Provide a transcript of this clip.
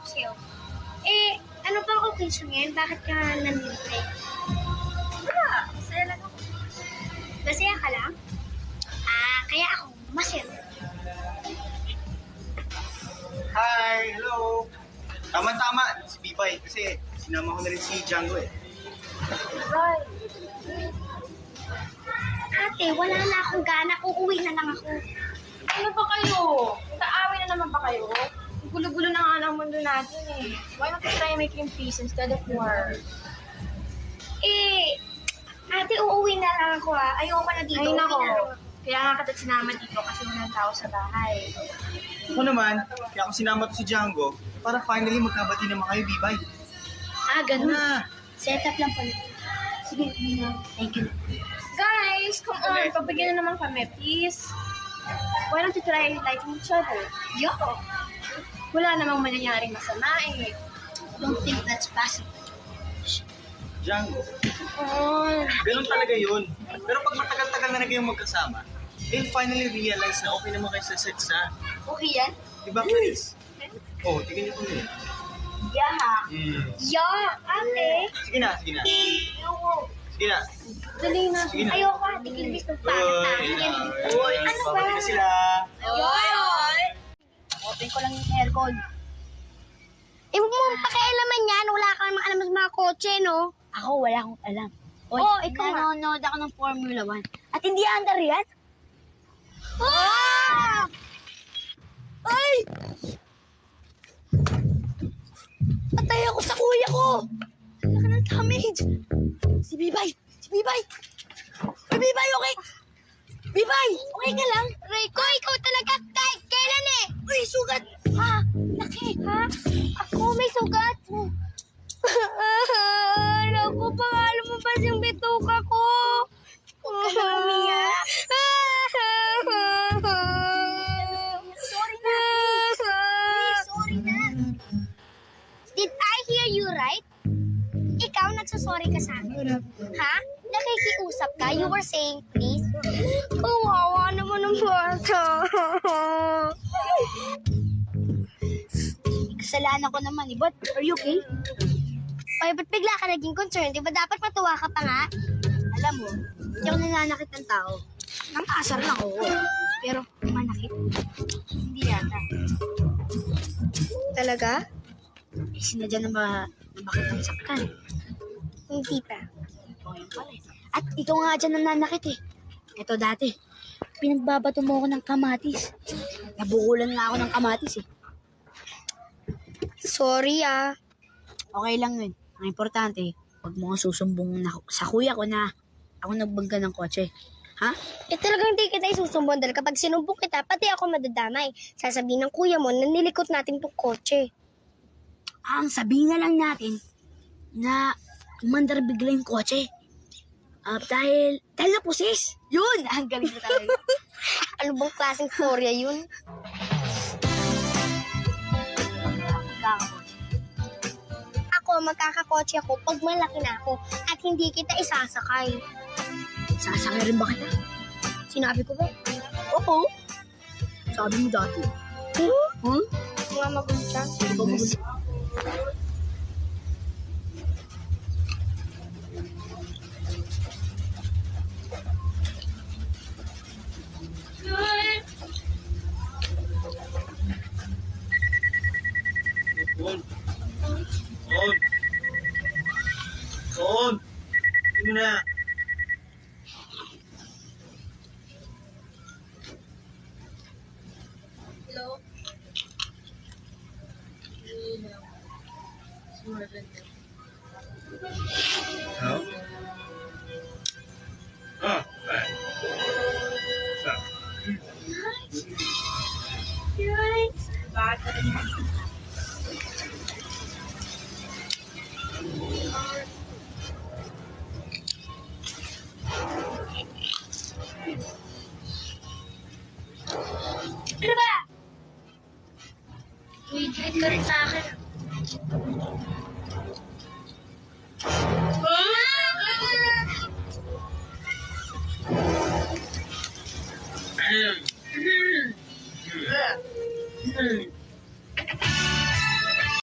sa'yo. Eh, ano bang occasion ngayon? Bakit ka nandito? Wala, masaya lang ako. Masaya ka lang? Kaya ako, masaya. Hi! Hello! Tama-tama, si Bibay. Kasi sinama ko na rin si Django eh. Right. Ate, wala na akong gana. Uuwi na lang ako. Ano ba kayo? Nag-aaway na naman ba kayo? Ang gulo-gulo na nga ng mundo natin eh. Why not try making peace instead of war? Eh, ate, uuwi na lang ako Ayoko na dito. Ay, Uuwi nako. na lang ako. Kaya nga kita sinama dito kasi walang tao sa bahay. Ako naman, kaya ako sinama to si Django para finally magkabati naman kayo, Bibay. Ganun. Na! Set up lang pala. Sige, thank you. Guys, come on. Pagbigyan na naman kami, please. Why don't you try liking each other? Yo! Wala namang mangyayaring masama eh. Don't think that's possible. Django, Oh. ganun talaga yun. Pero pag matagal-tagal na kayong magkasama, they'll finally realize na okay naman kayo sa sex ha. Okay yan? Diba, Chris? Oh, tingnan niyo kung yun. Yeah. Yo, ate. Sige na, sige na. Ayoko. Sige na. Dali na. Sige na. Ayoko, ate. Kilbis ng pangit. Uy, Ano ba? babalik na sila. Yoy! Open ko lang yung aircon. Eh, huwag mo pakialaman yan. Wala ka namang alam sa mga kotse, no? Ako, wala akong alam. Oy, Ikaw nga. nanonood ako ng Formula 1. At hindi under yan? Ah! Ay! Patay ako sa kuya ko! Laka ng damage! Si Bibay! Si Bibay! Uy, Bibay, okay? Bibay! Okay ka lang? Rico, ikaw talaga. Kailan eh? Uy, sugat! Ha? Laki! Ha? Ako may sugat. Naku, pangalan mo pa yung bituka ko. Huwag ka na umiyak. Sorry na, please. Please, sorry na. Did I hear you right? Ikaw nagsasorry ka sa akin. Ha? Nakikiusap ka? You were saying please? Kawawa naman ng bata. Kasalanan ko naman eh. But, are you okay? Oy, ba't bigla ka naging concerned? Di ba dapat matuwa ka pa nga? Alam mo, hindi ako nananakit ng tao. Nang-asar lang ako. Pero, manakit? Hindi yata. Talaga? Eh, sinadya na ba kitang saktan? Hindi pa. O, yun pala eh. At ito nga dyan nananakit eh. Ito dati, pinagbabato mo ako ng kamatis. Nabukulan nga ako ng kamatis eh. Sorry Okay lang yun. Ang importante, huwag mo akong susumbong sa kuya ko na ako nagbangga ng kotse. Ha? Talagang hindi kita isusumbong dahil kapag sinumbong kita, pati ako madadamay. Sasabihin ng kuya mo na nilikot natin tong kotse. Ang sabihin na lang natin na umandar bigla yung kotse. Dahil na pusis. Yun! Ang galing na talaga. Ano bang klaseng storya yun? Ako, magkakakotse ako pag malaki na ako at hindi kita isasakay. Sasakay rin ba kita? Sinabi ko ba? Oo. Sabi mo dati. Huh? Mga magulang. On! Hindi mo na. Hello? Hello? Ano ba? Wait ka rin sa akin.